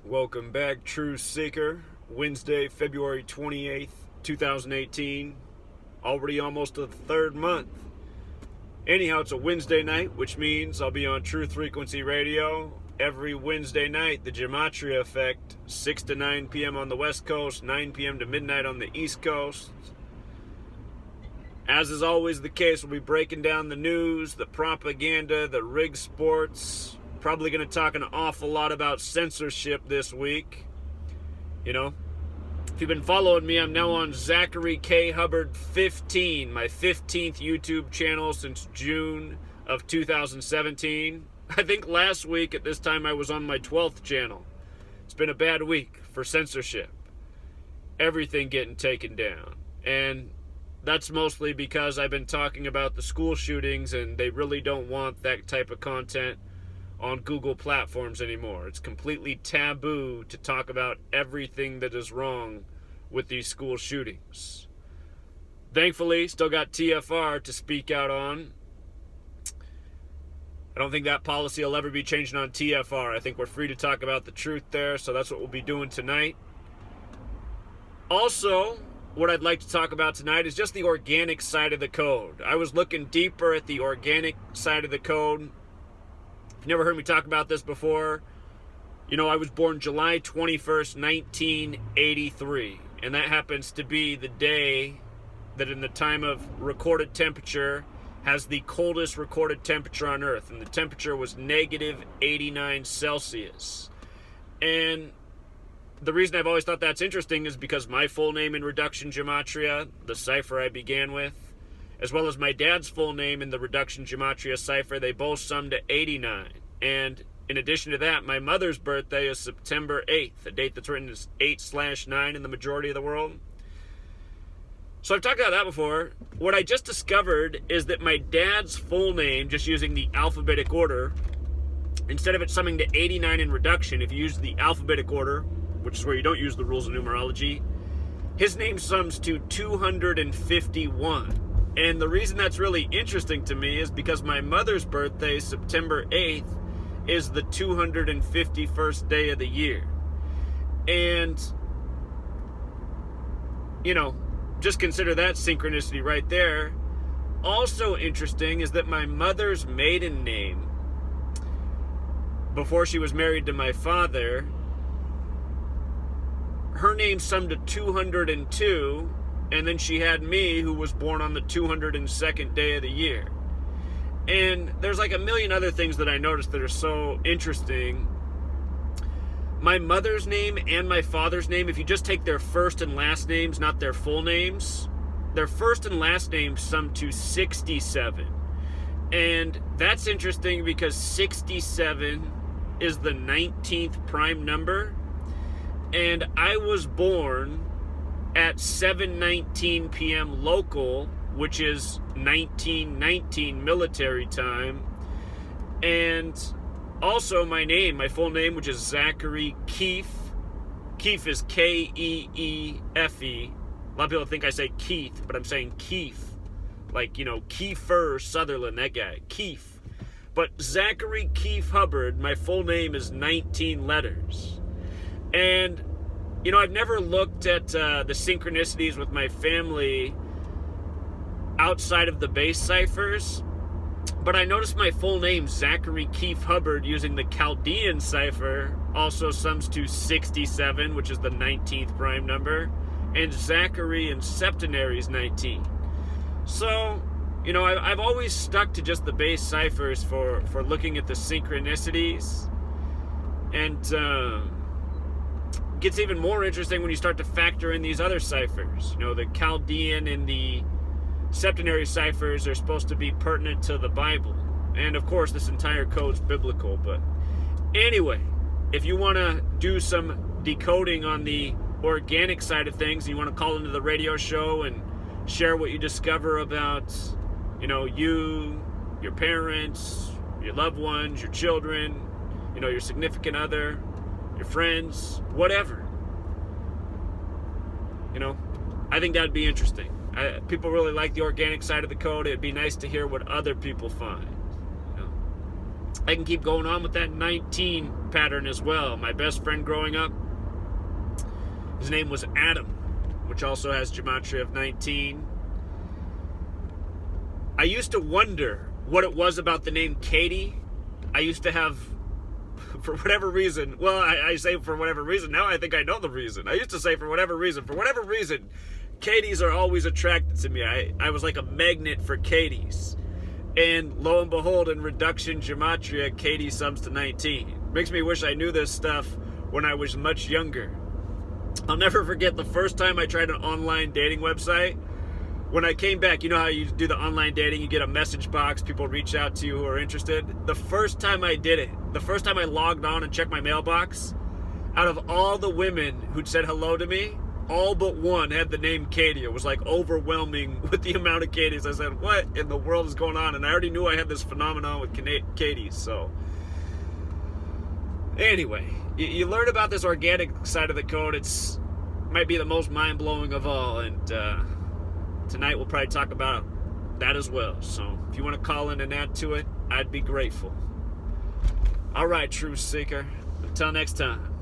Welcome back, True Seeker. Wednesday, February 28th, 2018. Already almost the third month. Anyhow, it's a Wednesday night, which means I'll be on Truth Frequency Radio every Wednesday night. The Gematria Effect, 6 to 9 p.m. on the West Coast, 9 p.m. to midnight on the East Coast. As is always the case, we'll be breaking down the news, the propaganda, the rig sports. Probably going to talk an awful lot about censorship this week. You know, if you've been following me, I'm now on Zachary K. Hubbard 15, my 15th YouTube channel since June of 2017. I think last week at this time I was on my 12th channel. It's been a bad week for censorship. Everything getting taken down. And that's mostly because I've been talking about the school shootings and they really don't want that type of content on Google platforms anymore. It's completely taboo to talk about everything that is wrong with these school shootings. Thankfully, still got TFR to speak out on. I don't think that policy will ever be changing on TFR. I think we're free to talk about the truth there, so that's what we'll be doing tonight. Also, what I'd like to talk about tonight is just the organic side of the code. I was looking deeper at the organic side of the code. If you've never heard me talk about this before, you know, I was born July 21st, 1983. And that happens to be the day that in the time of recorded temperature has the coldest recorded temperature on Earth. And the temperature was negative 89 Celsius. And the reason I've always thought that's interesting is because my full name in reduction gematria, the cipher I began with, as well as my dad's full name in the reduction gematria cipher, they both sum to 89. And in addition to that, my mother's birthday is September 8th, a date that's written as 8/9 in the majority of the world. So I've talked about that before. What I just discovered is that my dad's full name, just using the alphabetic order, instead of it summing to 89 in reduction, if you use the alphabetic order, which is where you don't use the rules of numerology, his name sums to 251. And the reason that's really interesting to me is because my mother's birthday, September 8th, is the 251st day of the year. And, you know, just consider that synchronicity right there. Also interesting is that my mother's maiden name, before she was married to my father, her name summed to 202, and then she had me, who was born on the 202nd day of the year. And there's like a million other things that I noticed that are so interesting. My mother's name and my father's name, if you just take their first and last names, not their full names, their first and last names sum to 67. And that's interesting because 67 is the 19th prime number. And I was born at 7:19 p.m. local, which is 1919 military time. And also my name, my full name, which is Zachary Keefe. Keefe is K-E-E-F-E. A lot of people think I say Keith, but I'm saying Keefe. Like, you know, Kiefer Sutherland, that guy, Keefe. But Zachary Keefe Hubbard, my full name is 19 letters. And, you know, I've never looked at the synchronicities with my family outside of the base ciphers, but I noticed my full name, Zachary Keefe Hubbard, using the Chaldean cipher, also sums to 67, which is the 19th prime number, and Zachary in septenary is 19. So, you know, I've always stuck to just the base ciphers for looking at the synchronicities, and gets even more interesting when you start to factor in these other ciphers. You know, the Chaldean and the septenary ciphers are supposed to be pertinent to the Bible. And of course, this entire code's biblical. But anyway, if you want to do some decoding on the organic side of things, and you want to call into the radio show and share what you discover about, you know, you, your parents, your loved ones, your children, you know, your significant other, your friends, whatever. You know, I think that'd be interesting. People really like the organic side of the code. It'd be nice to hear what other people find. You know? I can keep going on with that 19 pattern as well. My best friend growing up, his name was Adam, which also has gematria of 19. I used to wonder what it was about the name Katie. I used to have, for whatever reason, well, I say for whatever reason, now I think I know the reason. I used to say for whatever reason, Katies are always attracted to me. I was like a magnet for Katies. And lo and behold, in reduction gematria, Katie sums to 19. Makes me wish I knew this stuff when I was much younger. I'll never forget the first time I tried an online dating website. When I came back, you know how you do the online dating, you get a message box, people reach out to you who are interested. The first time I did it, the first time I logged on and checked my mailbox, out of all the women who'd said hello to me, all but one had the name Katie. It was like overwhelming with the amount of Katies. I said, what in the world is going on? And I already knew I had this phenomenon with Katies. So anyway, you learn about this organic side of the code. It's might be the most mind-blowing of all. And tonight we'll probably talk about that as well. So if you want to call in and add to it, I'd be grateful. All right, Truth Seeker. Until next time.